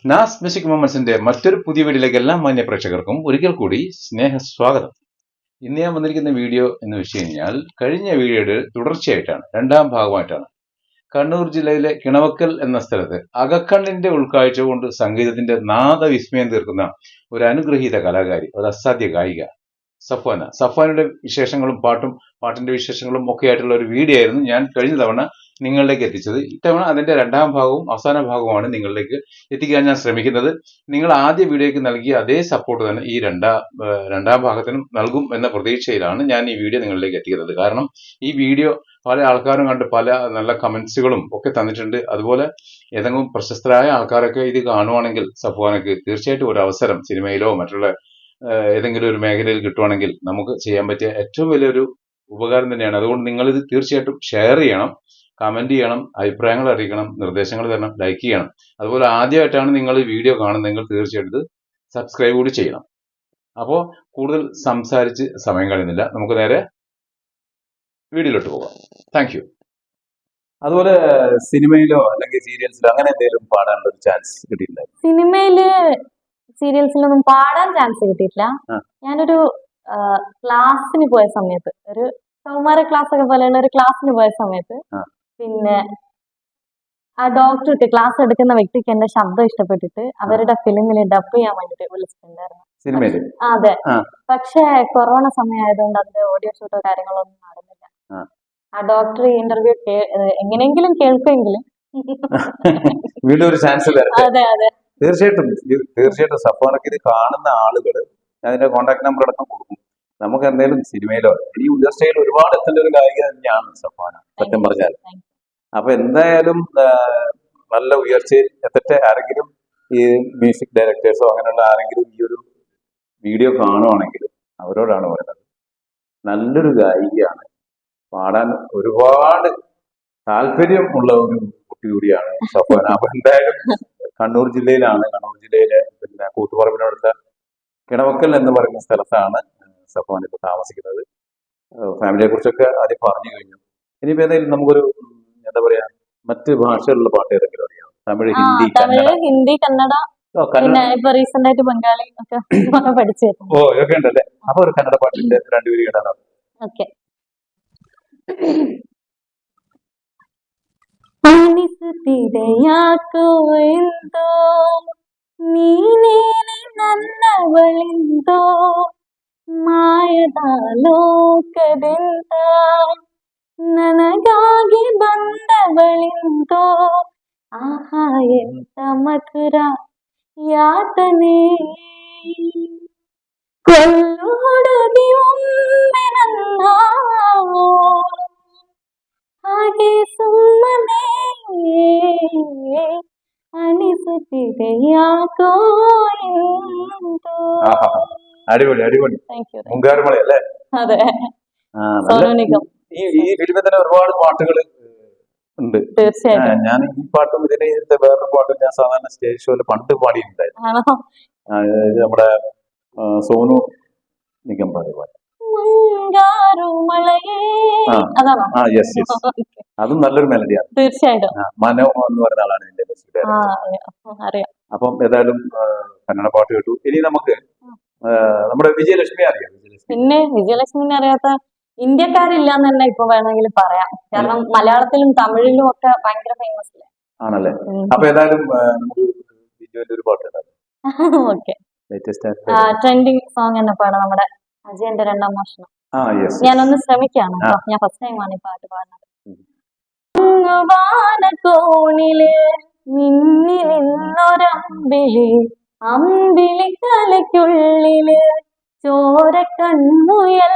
നാസ് music മൊമെന്റ്സിന്റെ മറ്റൊരു പുതിയ വീഡിയോയിലേക്ക് എല്ലാ മാന്യ പ്രേക്ഷകർക്കും ഒരിക്കൽ കൂടി സ്വാഗതം. ഇന്ന് ഞാൻ വന്നിരിക്കുന്ന വീഡിയോ എന്ന് വെച്ച് കഴിഞ്ഞാൽ കഴിഞ്ഞ വീഡിയോയുടെ തുടർച്ചയായിട്ടാണ്, രണ്ടാം ഭാഗമായിട്ടാണ്. കണ്ണൂർ ജില്ലയിലെ കിണവക്കൽ എന്ന സ്ഥലത്ത് അകക്കണ്ണിന്റെ ഉൾക്കാഴ്ച കൊണ്ട് സംഗീതത്തിന്റെ നാദവിസ്മയം തീർക്കുന്ന ഒരു അനുഗ്രഹീത കലാകാരി, ഒരു അസാധ്യ ഗായിക സഫാനയുടെ വിശേഷങ്ങളും പാട്ടിന്റെ വിശേഷങ്ങളും ഒക്കെ ആയിട്ടുള്ള ഒരു വീഡിയോ ആയിരുന്നു ഞാൻ കഴിഞ്ഞ തവണ നിങ്ങളിലേക്ക് എത്തിച്ചത്. ഇത്തവണ അതിന്റെ രണ്ടാം ഭാഗവും അവസാന ഭാഗവുമാണ് നിങ്ങളിലേക്ക് എത്തിക്കാൻ ഞാൻ ശ്രമിക്കുന്നത്. നിങ്ങൾ ആദ്യ വീഡിയോയ്ക്ക് നൽകിയ അതേ സപ്പോർട്ട് തന്നെ ഈ രണ്ടാം ഭാഗത്തിനും നൽകും എന്ന പ്രതീക്ഷയിലാണ് ഞാൻ ഈ വീഡിയോ നിങ്ങളിലേക്ക് എത്തിക്കുന്നത്. കാരണം ഈ വീഡിയോ പല ആൾക്കാരും കണ്ട് പല നല്ല കമന്റ്സുകളും ഒക്കെ തന്നിട്ടുണ്ട്. അതുപോലെ ഏതെങ്കിലും പ്രശസ്തരായ ആൾക്കാരൊക്കെ ഇത് കാണുവാണെങ്കിൽ സഫ്വാനക്ക് തീർച്ചയായിട്ടും ഒരു അവസരം സിനിമയിലോ മറ്റുള്ള ഏതെങ്കിലും ഒരു മേഖലയിൽ കിട്ടുവാണെങ്കിൽ നമുക്ക് ചെയ്യാൻ പറ്റിയ ഏറ്റവും വലിയൊരു ഉപകാരം തന്നെയാണ്. അതുകൊണ്ട് നിങ്ങൾ ഇത് തീർച്ചയായിട്ടും ഷെയർ ചെയ്യണം, കമന്റ് ചെയ്യണം, അഭിപ്രായങ്ങൾ അറിയിക്കണം, നിർദ്ദേശങ്ങൾ തരണം, ലൈക്ക് ചെയ്യണം. അതുപോലെ ആദ്യമായിട്ടാണ് നിങ്ങൾ ഈ വീഡിയോ കാണുന്നതെങ്കിൽ തീർച്ചയായിട്ടും സബ്സ്ക്രൈബ് കൂടി ചെയ്യണം. അപ്പോൾ കൂടുതൽ സംസാരിച്ച് സമയം കളയുന്നില്ല, നമുക്ക് നേരെ വീഡിയോയിലോട്ട് പോകാം. Thank you. അതുപോലെ സിനിമയിലോ അല്ലെങ്കിൽ സീരിയൽസിലോ അങ്ങനെ എന്തെങ്കിലും പാടാനുള്ള ഒരു ചാൻസ് കിട്ടിയിട്ടില്ല? സിനിമയില് സീരിയൽസിലൊന്നും പാടാൻ ചാൻസ് കിട്ടിയിട്ടില്ല. ഞാനൊരു ക്ലാസ്സിന് പോയ സമയത്ത്, ഒരു കൗമാര ക്ലാസ് ഒക്കെ പോലെയുള്ള ഒരു ക്ലാസ്സിന് പോയ സമയത്ത്, പിന്നെ ആ ഡോക്ടർക്ക് ക്ലാസ് എടുക്കുന്ന വ്യക്തിക്ക് എന്റെ ശബ്ദം ഇഷ്ടപ്പെട്ടിട്ട് അവരുടെ ഫിലിമിൽ ഡബ് ചെയ്യാൻ വേണ്ടിട്ട് വിളിച്ചിട്ടുണ്ടായിരുന്നു. അതെ, പക്ഷെ കൊറോണ സമയമായതുകൊണ്ട് അതിന്റെ ഓഡിയോ ഷൂട്ടോ കാര്യങ്ങളൊന്നും നടന്നില്ല. ആ ഡോക്ടർ ഇന്റർവ്യൂ എങ്ങനെയെങ്കിലും കേൾക്കുമെങ്കിലും വീണ്ടും ഒരു ചാൻസ്. അതെ അതെ, തീർച്ചയായിട്ടും സഫാനക്ക് ഇത് കാണുന്ന ആളുകൾ അതിന്റെ കോൺടാക്ട് നമ്പർ അടക്കം കൊടുക്കും. നമുക്ക് എന്തെങ്കിലും സിനിമയിലോ ഈ ഇൻഡസ്ട്രിയിൽ ഒരുപാട് എത്തേണ്ട ഒരു ഗായിക തന്നെയാണ് സഫാന, സത്യം പറഞ്ഞാൽ. അപ്പൊ എന്തായാലും നല്ല ഉയർച്ചയിൽ എത്തട്ടെ. ആരെങ്കിലും ഈ മ്യൂസിക് ഡയറക്ടേഴ്സോ അങ്ങനെയുള്ള ആരെങ്കിലും ഈ ഒരു വീഡിയോ കാണുവാണെങ്കിൽ അവരോടാണ് പറയുന്നത്, നല്ലൊരു ഗായികയാണ്, പാടാൻ ഒരുപാട് താല്പര്യം ഉള്ള ഒരു കുട്ടി കൂടിയാണ് സഫാന. അപ്പൊ എന്തായാലും കണ്ണൂർ ജില്ലയിലെ പിന്നെ കൂത്തുപറമ്പിനടുത്ത കിണവക്കൽ എന്ന് പറയുന്ന സ്ഥലത്താണ് സഫാൻ ഇപ്പൊ താമസിക്കുന്നത്. ഫാമിലിയെ കുറിച്ചൊക്കെ ആദ്യം പറഞ്ഞു കഴിഞ്ഞു. ഇനിയിപ്പോ ഏതായാലും നമുക്കൊരു എന്താ പറയാ, മറ്റ് ഭാഷകളിലുള്ള പാട്ട് ഏതെങ്കിലും അറിയാം? തമിഴ്, ഹിന്ദി, കന്നഡ, റീസെന്റ് ആയിട്ട് ബംഗാളി ഒക്കെ പഠിച്ചു. ഓ, ഇതൊക്കെ ഉണ്ടല്ലേ. അപ്പൊ ഒരു കന്നഡ പാട്ടിന്റെ രണ്ടുപേരും കേട്ടാണോ? ഓക്കെ. ಅನಿಸುತ್ತಿದೆಯಾಕೋ ಎಂದೋ ನೀನೇನೆ ನನ್ನವಳೆಂದೋ ಮಾಯದ ಲೋಕದಿಂದ ನನಗಾಗಿ ಬಂದವಳೆಂದೋ ಆಹಾ ಎಂತ ಮಧುರ ಯಾತನೆ ಕೊಲ್ಲು ಹುಡುಗಿ ಒಮ್ಮೆ ನನ್ನ ಹಾಗೆ ಸುಮ್ಮನೆ ಅನಿಸುತ್ತಿದೆ ಯಾಕೋ ಎಂದು. അടിപൊളി അടിപൊളി. മുങ്കാറുമള അല്ലേ? അതെ, ഈ ഫിലിമിൽ തന്നെ ഒരുപാട് പാട്ടുകൾ ഉണ്ട്. തീർച്ചയായിട്ടും ഞാൻ ഈ പാട്ടും ഇതിന്റെ വേറൊരു പാട്ടും ഞാൻ സാധാരണ സ്റ്റേജ് ഷോയിൽ പണ്ട് പാടിയിട്ടുണ്ടായിരുന്നു. നമ്മുടെ സോനു നിഗം പാടിയ പാട്ട്. അതും നല്ലൊരു മെലഡിയാണ്. തീർച്ചയായിട്ടും. മനോ എന്ന് പറയുന്ന ആളാണ് ഇതിന്റെ ബെസ്റ്റ്. അപ്പം ഏതായാലും കന്നഡ പാട്ട് കേട്ടു. ഇനി നമുക്ക് നമ്മുടെ വിജയലക്ഷ്മി അറിയാം? പിന്നെ വിജയലക്ഷ്മിനെ അറിയാത്ത ഇന്ത്യക്കാരില്ലാന്ന് തന്നെ ഇപ്പൊ വേണമെങ്കിൽ പറയാം. കാരണം മലയാളത്തിലും തമിഴിലും ഒക്കെ ഭയങ്കര ഫേമസ് അല്ലേ? ആണല്ലേ. അപ്പൊ ഏതായാലും നമുക്ക് വിജയന്റെ ഒരു പാട്ട് ഓക്കെ. ട്രെൻഡിങ് സോങ് തന്നെ പാടാം, നമ്മുടെ അജയന്റെ രണ്ടാം മോഷണം. ഞാനൊന്ന് ശ്രമിക്കാണ്. ഞാൻ ഫസ്റ്റ് ടൈമാണ് ഈ പാട്ട് പാടുന്നത്. കോണില് മിന്നി നിന്നൊരമ്പിളി, അമ്പിളി തലയ്ക്കുള്ളില് ചോര കൺമുയൽ,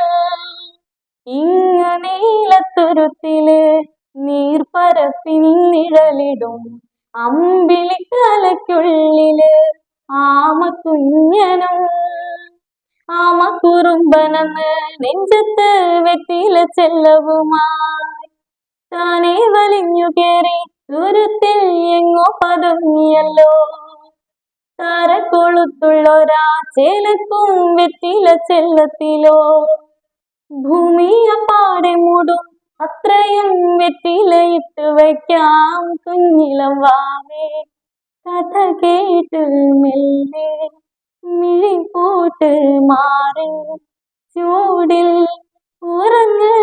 ഇങ്ങു നീലത്തുരുത്തില് നീർപ്പരപ്പിൻ നിഴലിടും, അമ്പിളി തലയ്ക്കുള്ളില് ആമ കുഞ്ഞനും ആമ കുറുമ്പനെന്ന് നെഞ്ചത്ത് വെറ്റില ചെല്ലവുമായി താനേ വലിഞ്ഞു കേറി ദൂരത്തിൽ എങ്ങോ പതുങ്ങിയല്ലോ, താരക്കൊളുത്തുള്ളൊരാ ചേലക്കും വെറ്റില ചെല്ലത്തിലോ, ഭൂമിയ പാടെ മൂടും കഥയും വെറ്റിലയിട്ട് വയ്ക്കാം കുഞ്ഞിളം വാവേ, കഥ കേട്ട് മെല്ലെ മിഴി പോട്ട് മാറി ചൂടിൽ ഉറങ്ങ്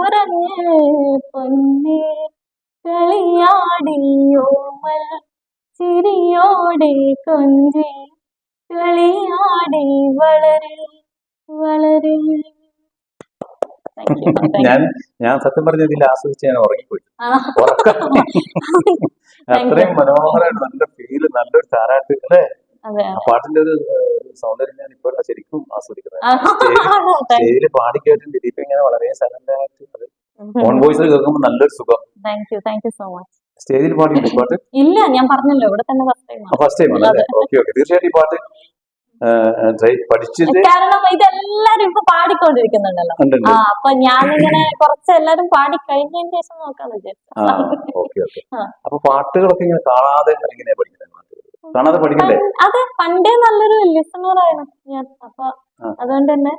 ഉറങ്ങ് പൊന്നേ, കളിയാടിയോമൽ ചിരിയോടെ കൊഞ്ചി കളിയാടി വളരെ വളരെ. ഞാൻ സത്യം പറഞ്ഞ ഇതിൽ ആസ്വദിച്ച് ഞാൻ ഉറങ്ങിപ്പോയി. അത്രയും മനോഹരമായിട്ട് നല്ല ഫീല്, നല്ലൊരു താരാട്ട് അല്ലേ? ആ പാട്ടിന്റെ ഒരു സൗന്ദര്യം ഞാൻ ഇപ്പോൾ ശരിക്കും ആസ്വദിക്കുന്നത്. സ്റ്റേജിൽ പാടി കേട്ടിട്ട് ദിലീപ് ഇങ്ങനെ വളരെ സൈലന്റ് ആയിട്ട് ഓൺ വോയിസിൽ കേൾക്കുമ്പോൾ നല്ലൊരു സുഖം. സ്റ്റേജിൽ പാടിയിട്ട് പാട്ട് ഇല്ല, ഞാൻ പറഞ്ഞല്ലോ ഇവിടെ തന്നെ ഫസ്റ്റ് ടൈം അല്ലേ? ഓക്കെ ഓക്കെ, തീർച്ചയായിട്ടും ഈ പാട്ട് പഠിച്ചിട്ട്, കാരണം ഇതെല്ലാരും ഇപ്പൊ പാടിക്കൊണ്ടിരിക്കുന്നുണ്ടല്ലോ. അപ്പൊ ഞാനിങ്ങനെ കുറച്ച് എല്ലാരും പാടി കഴിഞ്ഞതിന് ശേഷം നോക്കാന്ന് വിചാരിച്ചു. Okay okay. അപ്പൊ പാട്ടുകളൊക്കെ ഇങ്ങനെ കാണാതെ എങ്ങനെയാ പഠിക്കുന്നത്? കാണാതെ പഠിക്കണ്ടേ? അതെ, പണ്ടേ നല്ലൊരു ലിസണറാണ് ഞാൻ. അപ്പൊ അതുകൊണ്ട് തന്നെ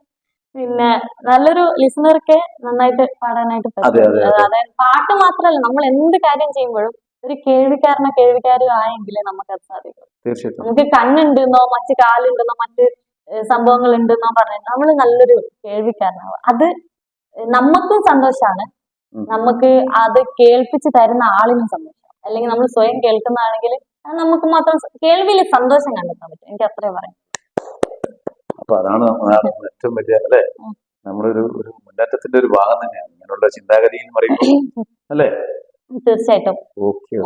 പിന്നെ നല്ലൊരു ലിസണർക്ക് നന്നായിട്ട് പാടാനായിട്ട് പറ്റും. അതായത് പാട്ട് മാത്രമല്ല, നമ്മൾ എന്ത് കാര്യം ചെയ്യുമ്പോഴും ഒരു കേൾവിക്കാരും ആയെങ്കിലേ നമുക്കത് സാധിക്കും. തീർച്ചയായിട്ടും. നമുക്ക് കണ്ണുണ്ടെന്നോ മറ്റു കാലുണ്ടെന്നോ മറ്റ് സംഭവങ്ങൾ ഉണ്ടെന്നോ പറഞ്ഞാൽ നമ്മൾ നല്ലൊരു കേൾവിക്കാരനാവും. അത് നമുക്കും സന്തോഷമാണ്, നമുക്ക് അത് കേൾപ്പിച്ച് തരുന്ന ആളിനും സന്തോഷം. അല്ലെങ്കിൽ നമ്മൾ സ്വയം കേൾക്കുന്നതാണെങ്കിൽ നമുക്ക് മാത്രം കേൾവിയിൽ സന്തോഷം കണ്ടെത്താൻ പറ്റും. എനിക്ക് അത്രേ പറയാം. അപ്പൊ അതാണ് ഏറ്റവും വലിയ അല്ലേ, നമ്മളൊരു മുന്നേറ്റത്തിന്റെ ഒരു ഭാഗം തന്നെയാണ് ഇങ്ങനെയുള്ള ചിന്താഗതി എന്ന് പറയുമ്പോൾ അല്ലേ? തീർച്ചയായിട്ടും.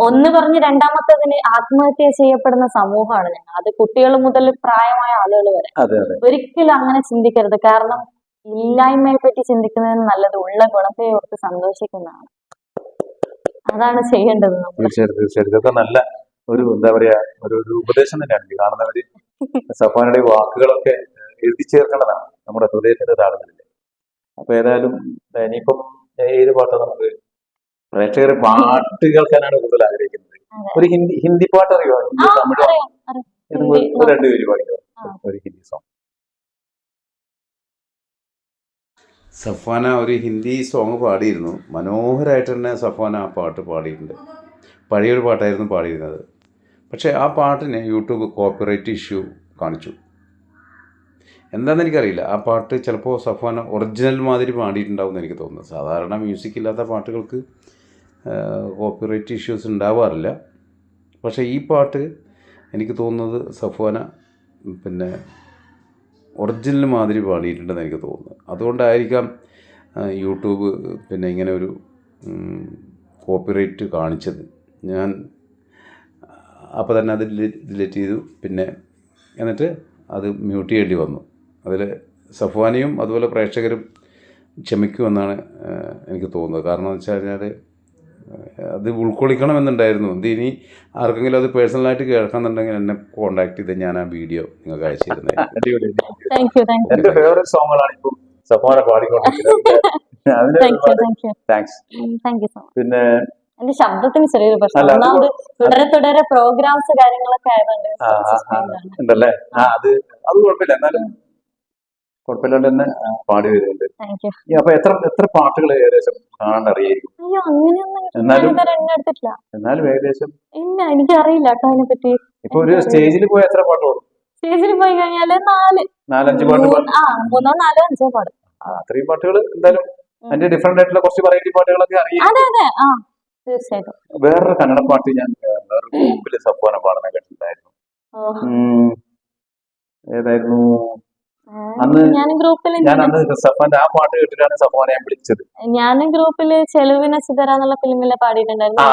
ഒന്ന് പറഞ്ഞ് രണ്ടാമത്തതിന് ആത്മഹത്യ ചെയ്യപ്പെടുന്ന സമൂഹമാണ് ഞങ്ങൾ. അത് കുട്ടികൾ മുതൽ പ്രായമായ ആളുകൾ വരെ. ഒരിക്കലും അങ്ങനെ ചിന്തിക്കരുത്. കാരണം ഇല്ലായ്മയെ പറ്റി ചിന്തിക്കുന്നതിന് നല്ലത് ഉള്ള ഗുണത്തെ ഓർത്ത് സന്തോഷിക്കുന്നതാണ്. അതാണ് ചെയ്യേണ്ടത്. തീർച്ചയായിട്ടും തീർച്ചയായിട്ടും. ഇതൊക്കെ നല്ല ഒരു എന്താ പറയാ, ഒരു ഉപദേശം തന്നെയാണ് കാണുന്നവര്. സഫാനയുടെ വാക്കുകളൊക്കെ എഴുതി ചേർക്കേണ്ടതാണ് നമ്മുടെ ഹൃദയത്തിന്റെ താളങ്ങളിൽ. അപ്പൊ ഏതായാലും ഇനിയിപ്പം ഏത് പാട്ടാ നമുക്ക് പ്രേക്ഷകർ പാട്ട് കേൾക്കാനാണ് കൂടുതൽ ആഗ്രഹിക്കുന്നത്. ഒരു ഹിന്ദി പാട്ട് അറിയോ? ഹിന്ദി, തമിഴോ? രണ്ടുപേര് പാടിയോ ഒരു ഹിന്ദി സോങ്? സഫാന ഒരു ഹിന്ദി സോങ് പാടിയിരുന്നു. മനോഹരമായിട്ട് തന്നെ സഫാന ആ പാട്ട് പാടിയിട്ടുണ്ട്. പഴയൊരു പാട്ടായിരുന്നു പാടിയിരുന്നത്. പക്ഷേ ആ പാട്ടിന് യൂട്യൂബ് കോപ്പിറൈറ്റ് ഇഷ്യൂ കാണിച്ചു. എന്താണെന്ന് എനിക്കറിയില്ല. ആ പാട്ട് ചിലപ്പോൾ സഫാന ഒറിജിനൽ മാതിരി പാടിയിട്ടുണ്ടാവും എന്ന് എനിക്ക് തോന്നുന്നു. സാധാരണ മ്യൂസിക് ഇല്ലാത്ത പാട്ടുകൾക്ക് കോപ്പിറൈറ്റ് ഇഷ്യൂസ് ഉണ്ടാവാറില്ല. പക്ഷേ ഈ പാട്ട് എനിക്ക് തോന്നുന്നത് സഫാന പിന്നെ ഒറിജിനൽ മാതിരി പാടിയിട്ടുണ്ടെന്ന് എനിക്ക് തോന്നുന്നു. അതുകൊണ്ടായിരിക്കാം യൂട്യൂബ് പിന്നെ ഇങ്ങനെ ഒരു കോപ്പിറൈറ്റ് കാണിച്ചത്. ഞാൻ അപ്പോൾ തന്നെ അത് ഡിലീറ്റ് ചെയ്തു. പിന്നെ എന്നിട്ട് അത് മ്യൂട്ട് ചെയ്യേണ്ടി വന്നു. അതിൽ സഫാനയും അതുപോലെ പ്രേക്ഷകരും ക്ഷമിക്കുമെന്നാണ് എനിക്ക് തോന്നുന്നത്. കാരണം എന്ന് വെച്ച് കഴിഞ്ഞാൽ അത് ഉൾക്കൊള്ളിക്കണമെന്നുണ്ടായിരുന്നു. ഇനി ആർക്കെങ്കിലും അത് പേഴ്സണലായിട്ട് കേൾക്കാന്നുണ്ടെങ്കിൽ എന്നെ കോൺടാക്ട് ചെയ്ത് ഞാൻ ആ വീഡിയോ നിങ്ങൾക്ക് അയച്ചു തരുന്നത്. എന്റെ ഫേവറേറ്റ് സോങ്ങുകളാണ് ഇപ്പോൾ സഫാന പാടിക്കൊണ്ടിരിക്കുന്നത്. പിന്നെ എന്റെ ശബ്ദത്തിന് ചെറിയൊരു പ്രശ്നം. ഒന്നാമത് തുടരെ പ്രോഗ്രാംസ് കാര്യങ്ങളൊക്കെ ആയതുകൊണ്ട് ഉണ്ടല്ലേ. അത് കുഴപ്പമില്ല, എന്നാലും കുഴപ്പമില്ലാണ്ട് തന്നെ പാടി വരുന്നുണ്ട്. അപ്പൊ എത്ര പാട്ടുകൾ ഏകദേശം കാണാൻ അറിയായിരിക്കും? എന്നാലും ഏകദേശം ഇല്ല, എനിക്കറിയില്ല കേട്ടോ അതിനെ പറ്റി. ഇപ്പൊ ഒരു സ്റ്റേജിൽ പോയി എത്ര പാട്ട് പാടും? സ്റ്റേജിൽ പോയി കഴിഞ്ഞാല് 4-5 പാട്ട് 3-4-5 പാടും. അത്രയും പാട്ടുകൾ എന്തായാലും അതിന്റെ ഡിഫറെന്റ് ആയിട്ടുള്ള കുറച്ച് വെറൈറ്റി പാട്ടുകളൊക്കെ അറിയാം. തീർച്ചയായിട്ടും. വേറൊരു കന്നഡ പാട്ട് ഞാൻ വേറൊരു ഗ്രൂപ്പിൽ സഫാന പാടുന്ന കേട്ടിട്ടുണ്ടായിരുന്നു. ഏതായിരുന്നു? അന്ന് സഫാന്റെ ആ പാട്ട് കേട്ടിട്ടാണ് സഫാനെ ഞാൻ വിളിച്ചത്. ഞാൻ ഗ്രൂപ്പില് ചെലവിന സിതര എന്നുള്ള ഫിലിമിലെ പാടിയിട്ടുണ്ടായിരുന്നു.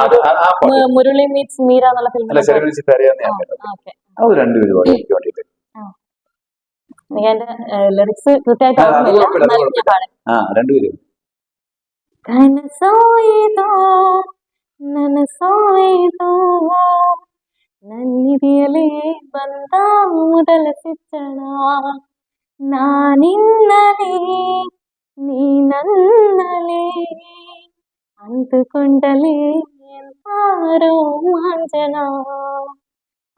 മുരളി മീറ്റ്സ് മീര എന്നുള്ള ഫിലിമിൽ അത് രണ്ടുപേരും പാടി എനിക്ക് വേണ്ടിയിട്ട്. എന്റെ ലിറിക്സ് കൃത്യമായിട്ട് രണ്ടുപേരും ನನ್ನಿದೆಯಲೇ ಬಂದ ಮೊದಲ ಶಿಕ್ಷಣ ನಾನಿನ್ನಲೇ ನೀನನ್ನಲೇ ಅಂದುಕೊಂಡಲೇ ಎಂತಾರೋ ಮಾಂಜನ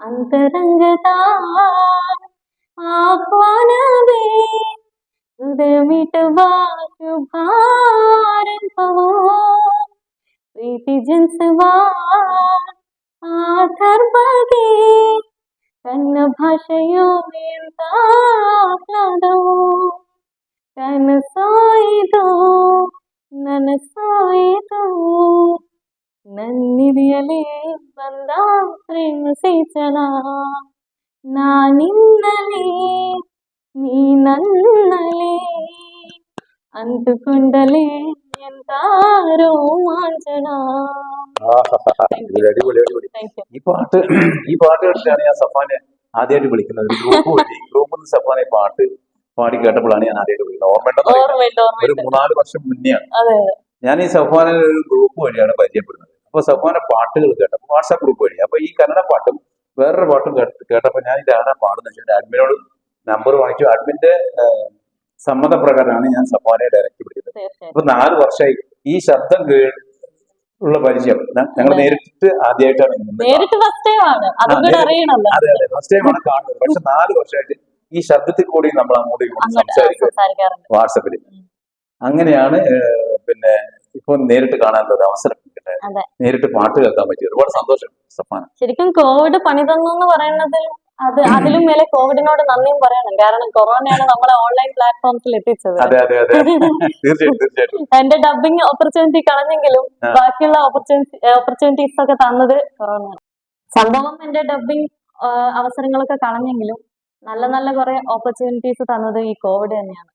ಅಂತರಂಗದ ಆಹ್ವಾನವೇ ಹೃದಯ ಮಿಟುವ ಶುಭಾರಂಭವೋ ನೆಟಿಜನ್ಸ್ ಆಧಾರ್ ಬಗ್ಗೆ ತನ್ನ ಭಾಷೆಯು ಎಂತ ಆಹ್ಲಾದವು ಕನಸಾಯಿತು ನನಸಾಯಿತು ನನ್ನಿದೆಯಲಿ ಬಂದ ಪ್ರೇಮ ಸಿಂಚನ ನಾನಿನ್ನಲಿ ನೀ ನನ್ನಲಿ ಅಂದುಕೊಂಡಲೇ ಎಂತ രോമാഞ്ചന. അടിപൊളി അടിപൊളി അടിപൊളി. Thank you. ഈ പാട്ട് കേട്ടിട്ടാണ് ഞാൻ സഫാനെ ആദ്യമായിട്ട് വിളിക്കുന്നത്. ഒരു ഗ്രൂപ്പിൽ നിന്ന് സഫാനെ പാട്ട് പാടി കേട്ടപ്പോഴാണ് ഞാൻ ആദ്യമായിട്ട് വിളിക്കുന്നത്. ഓർമ്മയുണ്ടെന്ന് ഓർമ്മയുണ്ട് ഒരു ഓർമ്മയുണ്ട്. 3-4 വർഷം മുന്നെയാണ് അതെ ഞാൻ ഈ സഫാനെ ഒരു ഗ്രൂപ്പ് വഴിയാണ് പരിചയപ്പെടുന്നത്. അപ്പൊ സഫാനെ പാട്ടുകൾ കേട്ടപ്പോൾ വാട്സാപ്പ് ഗ്രൂപ്പ് വഴി അപ്പൊ ഈ കന്നഡ പാട്ടും വേറൊരു പാട്ടും കേട്ടപ്പോൾ ഞാൻ ഇതാണ് പാടുന്നത് വെച്ചാൽ അഡ്മിനോട് നമ്പർ വാങ്ങിച്ചു. അഡ്മിന്റെ സമ്മതപ്രകാരമാണ് ഞാൻ സഫാനെ ഡയറക്റ്റ് വിളിക്കുന്നത്. തീർച്ചയായിട്ടും. അപ്പൊ 4 വർഷമായി ഈ ശബ്ദം ഉള്ള പരിചയം ഞങ്ങൾ നേരിട്ട് ആദ്യമായിട്ടാണ് ഇന്ന് നേരിട്ട് ഫസ്റ്റ് ടൈം ആണ് അതും കൂടെ അറിയണല്ലോ. അതെ അതെ ഫസ്റ്റ് ടൈമാണ് കാണുന്നത്. പക്ഷെ 4 വർഷമായിട്ട് ഈ ശബ്ദത്തിൽ കൂടി നമ്മൾ അങ്ങോട്ടും ഇങ്ങോട്ടും അങ്ങോട്ട് സംസാരിക്കുക സംസാരിക്കാറുണ്ട്. വാട്സപ്പിൽ. അങ്ങനെയാണ് പിന്നെ ഇപ്പൊ നേരിട്ട് കാണാനുള്ള ഒരു അവസരം കിട്ടിയത്. അതെ. നേരിട്ട് പാട്ട് കേൾക്കാൻ പറ്റി. ഒരുപാട് സന്തോഷം സഫാന. ശരിക്കും കോവിഡ് പണി തന്നു എന്ന് പറയുന്നതിൽ അതിലും മേലെ കോവിഡിനോട് നന്ദിയും പറയണം. കാരണം കൊറോണയാണ് നമ്മളെ ഓൺലൈൻ പ്ലാറ്റ്ഫോംസിൽ എത്തിച്ചത്. അതെ അതെ അതെ തീർച്ചയായിട്ടും തീർച്ചയായിട്ടും. എന്റെ ഡബിങ് ഓപ്പർച്യൂണിറ്റി കളഞ്ഞെങ്കിലും ബാക്കിയുള്ള ഓപ്പർച്യൂണിറ്റീസ് ഒക്കെ തന്നത് കൊറോണയാണ്. സംഭവം എന്റെ ഡബിങ് അവസരങ്ങളൊക്കെ കളഞ്ഞെങ്കിലും നല്ല നല്ല കുറെ ഓപ്പർച്യൂണിറ്റീസ് തന്നത് ഈ കോവിഡ് തന്നെയാണ്.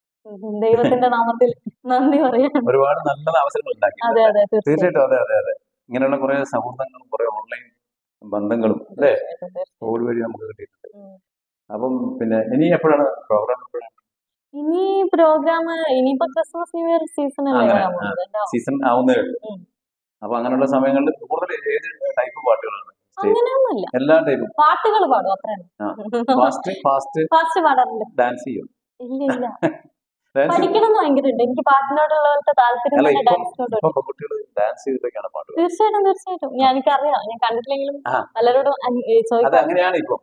ദൈവത്തിന്റെ നാമത്തിൽ നന്ദി പറയാം. ഒരുപാട് നല്ല അവസരങ്ങൾ ഉണ്ടാക്കി. അതെ അതെ തീർച്ചയായിട്ടും. അതെ അതെ അതെ ഇങ്ങനെയുള്ള കുറെ സൗഹൃദങ്ങളും കുറെ ഓൺലൈൻ ബന്ധങ്ങളും അല്ലേ കോവിഡ് വഴി നമുക്ക് കിട്ടിയിട്ടുണ്ട്. അപ്പം പിന്നെ ഇനി എപ്പോഴാണ് പ്രോഗ്രാം? ഇനി പ്രോഗ്രാം ഇനിയിപ്പോ Christmas new year season season ആവുന്നേ ഉള്ളൂ. അപ്പൊ അങ്ങനെയുള്ള സമയങ്ങളിൽ കൂടുതൽ ഏത് ടൈപ്പ് പാട്ടുകളാണ്? അങ്ങനെയൊന്നുമില്ല, എല്ലാ ടൈപ്പും പാട്ടുകൾ പാടും അത്രയാണ്. ഫാസ്റ്റ് പാടാറുണ്ട്. ഡാൻസ് ചെയ്യും? ഇല്ല ഇല്ല പഠിക്കണം എന്ന് ഭയങ്കര ഉണ്ട്. എനിക്ക് പാട്ടിനോടുള്ള താല്പര്യം തന്നെ ഡാൻസിനോട്. ഡാൻസ് ചെയ്തിട്ടൊക്കെയാണ് പാട്ട്? തീർച്ചയായിട്ടും തീർച്ചയായിട്ടും. എനിക്കറിയാം, ഞാൻ കണ്ടിട്ടില്ലെങ്കിലും പലരോടും ചോദിക്കാം. അങ്ങനെയാണ് ഇപ്പൊ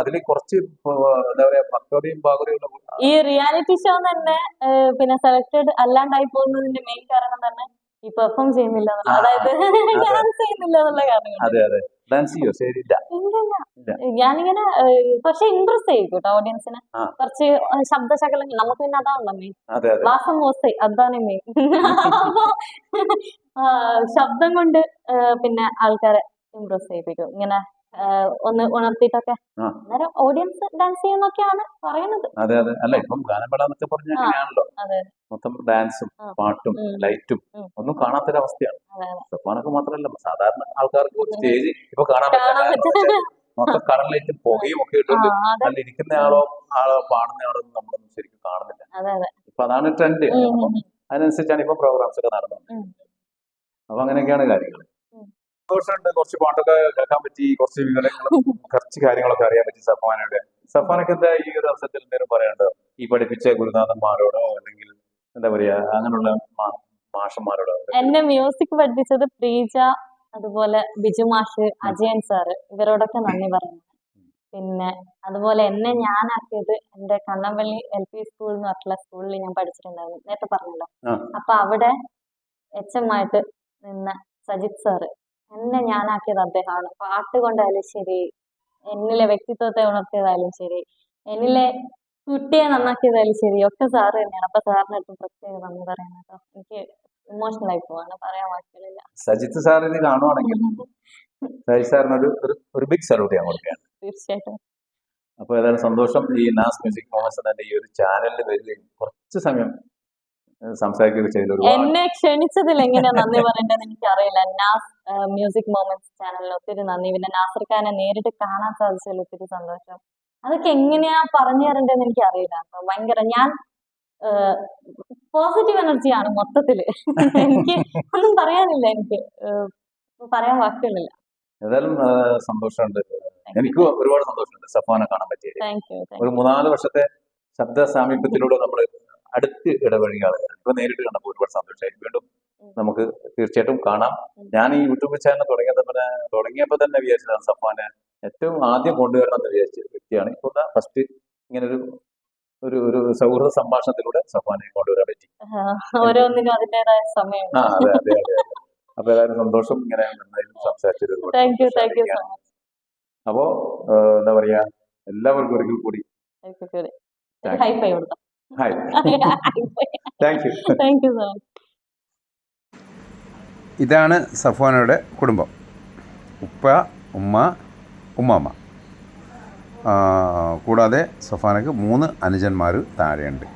അതിൽ കുറച്ച് എന്താ പറയാ പക്വതയും പാകതയും ഈ റിയാലിറ്റി ഷോ തന്നെ പിന്നെ സെലക്ടഡ് അല്ലാണ്ടായി പോകുന്നതിന്റെ മെയിൻ കാരണം തന്നെ ഈ പെർഫോം ചെയ്യുന്നില്ല എന്നുള്ള, അതായത് ഡാൻസ് ചെയ്യുന്നില്ല എന്നുള്ള കാരണം. അതെ അതെ ഡാൻസ് ചെയ്യോ? ശരിയില്ല. ഞാനിങ്ങനെ പക്ഷെ ഇൻട്രസ്റ്റ് ചെയ്യും കേട്ടോ ഓഡിയൻസിനെ. കുറച്ച് ശബ്ദശകലങ്ങൾ നമുക്ക് പിന്നെ അതാണല്ലോ മെയിൻ. വാസം മോസേ അതാണ് മെയിൻ. ശബ്ദം കൊണ്ട് പിന്നെ ആൾക്കാരെ ഇംപ്രസ് ചെയ്യിപ്പിക്കും ഇങ്ങനെ ഒന്ന് ഉണർത്തിയിട്ടൊക്കെ. അന്നേരം ഓഡിയൻസ് ഡാൻസ് ചെയ്യുന്നൊക്കെയാണ് പറയുന്നത്. അതെ അതെ അല്ല ഇപ്പം ഗാനമേളന്നൊക്കെ പറഞ്ഞാൽ അങ്ങനെയാണല്ലോ. മൊത്തം ഡാൻസും പാട്ടും ലൈറ്റും ഒന്നും കാണാത്തൊരവസ്ഥയാണ്. സഫാനൊക്കെ മാത്രമല്ല സാധാരണ ആൾക്കാർക്ക് സ്റ്റേജ് ഇപ്പൊ കാണാൻ പറ്റില്ല. മൊത്തം കളർ ലൈറ്റും പുകയും ഒക്കെ ഇട്ടുണ്ട്. അതിൽ ഇരിക്കുന്ന ആളോ പാടുന്ന ആളോ നമ്മളൊന്നും ശരിക്കും കാണുന്നില്ല. ഇപ്പൊ അതാണ് ട്രെൻഡ്. അതിനനുസരിച്ചാണ് ഇപ്പൊ പ്രോഗ്രാംസ് ഒക്കെ നടന്നത്. അപ്പൊ അങ്ങനെയൊക്കെയാണ് കാര്യങ്ങൾ. സന്തോഷമുണ്ട്. കുറച്ച് പാട്ടൊക്കെ കേൾക്കാൻ പറ്റി, കുറച്ച് വിവരങ്ങളും കുറച്ച് കാര്യങ്ങളൊക്കെ അറിയാൻ പറ്റി സഫാനയുടെ. സഫാനൊക്കെ എന്താ ഈ ഒരു അവസരത്തിൽ എന്തെങ്കിലും പറയാനുണ്ടോ? ഈ പഠിപ്പിച്ച ഗുരുനാഥന്മാരോടോ അല്ലെങ്കിൽ എന്താ പറയാ അങ്ങനെയുള്ള മാഷന്മാരോടോ? എന്നെ മ്യൂസിക് പഠിപ്പിച്ചത് പ്രീജ, അതുപോലെ ബിജു മാഷ്, അജയൻ സാറ്, ഇവരോടൊക്കെ നന്ദി പറയുന്നു. പിന്നെ അതുപോലെ എന്നെ ഞാനാക്കിയത് എന്റെ കണ്ണമ്പള്ളി LP സ്കൂൾ എന്ന് പറഞ്ഞിട്ടുള്ള സ്കൂളിൽ ഞാൻ പഠിച്ചിട്ടുണ്ടായിരുന്നു, നേരത്തെ പറഞ്ഞല്ലോ. അപ്പൊ അവിടെ HM ആയിട്ട് നിന്ന സജിത് സാറ്, എന്നെ ഞാനാക്കിയത് അദ്ദേഹമാണ്. പാട്ട് കൊണ്ടായാലും ശരി, എന്നിലെ വ്യക്തിത്വത്തെ ഉണർത്തിയതായാലും ശരി, എന്നിലെ കുട്ടിയെ നന്നാക്കിയതായാലും ശരി, ഒക്കെ സാറ് തന്നെയാണ്. അപ്പൊ സാറിന് ഏറ്റവും പ്രത്യേക നന്ദി പറയുന്നത് കേട്ടോ. എനിക്ക് ഇമോഷണൽ ആയി പോവാണ്, പറയാൻ വാക്കുകളില്ല. സജിത്ത് സാറിന് കാണുവാണെങ്കിൽ സജിത് സാറിന് ഒരു ബിഗ് സല്യൂട്ട് ഞാൻ കൊടുക്കുകയാണ്. തീർച്ചയായിട്ടും. അപ്പൊ ഏതായാലും സന്തോഷം. ഈ നാസ് മ്യൂസിക് മൊമെന്റ്സ് എന്ന ഈ ഒരു ചാനലിൽ വരികയും കുറച്ച് സമയം സംസാരിക്കുകയൊക്കെ ചെയ്തു. എന്നെ ക്ഷണിച്ചതിൽ എങ്ങനെയാ നന്ദി പറയേണ്ടതെന്ന് എനിക്ക് അറിയില്ല. നാസ് മ്യൂസിക് മൊമെന്റ്സ് ചാനലിൽ ഒത്തിരി നന്ദി. പിന്നെ നാസർ ഖാനെ നേരിട്ട് കാണാൻ സാധിച്ചതിൽ ഒത്തിരി സന്തോഷം. അതൊക്കെ എങ്ങനെയാ പറഞ്ഞു തരേണ്ടതെന്ന് എനിക്ക് അറിയില്ല. അപ്പൊ ഭയങ്കര ഞാൻ പോസിറ്റീവ് എനർജിയാണ് മൊത്തത്തില്. എനിക്ക് ഒന്നും പറയാനില്ല, എനിക്ക് പറയാൻ വാക്കുകളില്ല. ഏതായാലും സന്തോഷമുണ്ട്. എനിക്ക് ഒരുപാട് സന്തോഷമുണ്ട് സഫാനെ കാണാൻ പറ്റിയത്. ഒരു 3-4 വർഷത്തെ ശബ്ദ സാമീപ്യത്തിലൂടെ നമ്മൾ അടുത്ത് ഇടപഴകിയാണ്. ഇപ്പൊ നേരിട്ട് കണ്ടപ്പോൾ ഒരുപാട് സന്തോഷമായി. വീണ്ടും നമുക്ക് തീർച്ചയായിട്ടും കാണാം. ഞാൻ ഈ യൂട്യൂബ് ചാനൽ തുടങ്ങിയപ്പോൾ തന്നെ വിചാരിച്ചതാണ് സഫാനെ ഏറ്റവും ആദ്യം കൊണ്ടുവരണം എന്ന് വിചാരിച്ച വ്യക്തിയാണ്. ഇപ്പോൾ ഫസ്റ്റ് ഇങ്ങനെ ഒരു സൗഹൃദ സംഭാഷണത്തിലൂടെ സഫാനെ കൊണ്ടുവരാൻ പറ്റി. ഓരോന്നിനും അതിന്റേതായ സമയം. അതെ അതെ അതെ അപ്പൊ ഏതായാലും സന്തോഷം ഇങ്ങനെ സംസാരിച്ചത്. Thank you so much. അപ്പോ എന്താ പറയാ, എല്ലാവർക്കും ഒരിക്കൽ കൂടി ഹൈ ഫൈ കൊടുക്കാം. Hi, thank you. Thank you so much. ഇതാണ് സഫ്വാനയുടെ കുടുംബം. ഉപ്പ, ഉമ്മ, ഉമ്മാമ്മ, കൂടാതെ സഫാനക്ക് 3 അനുജന്മാർ താഴെയുണ്ട്.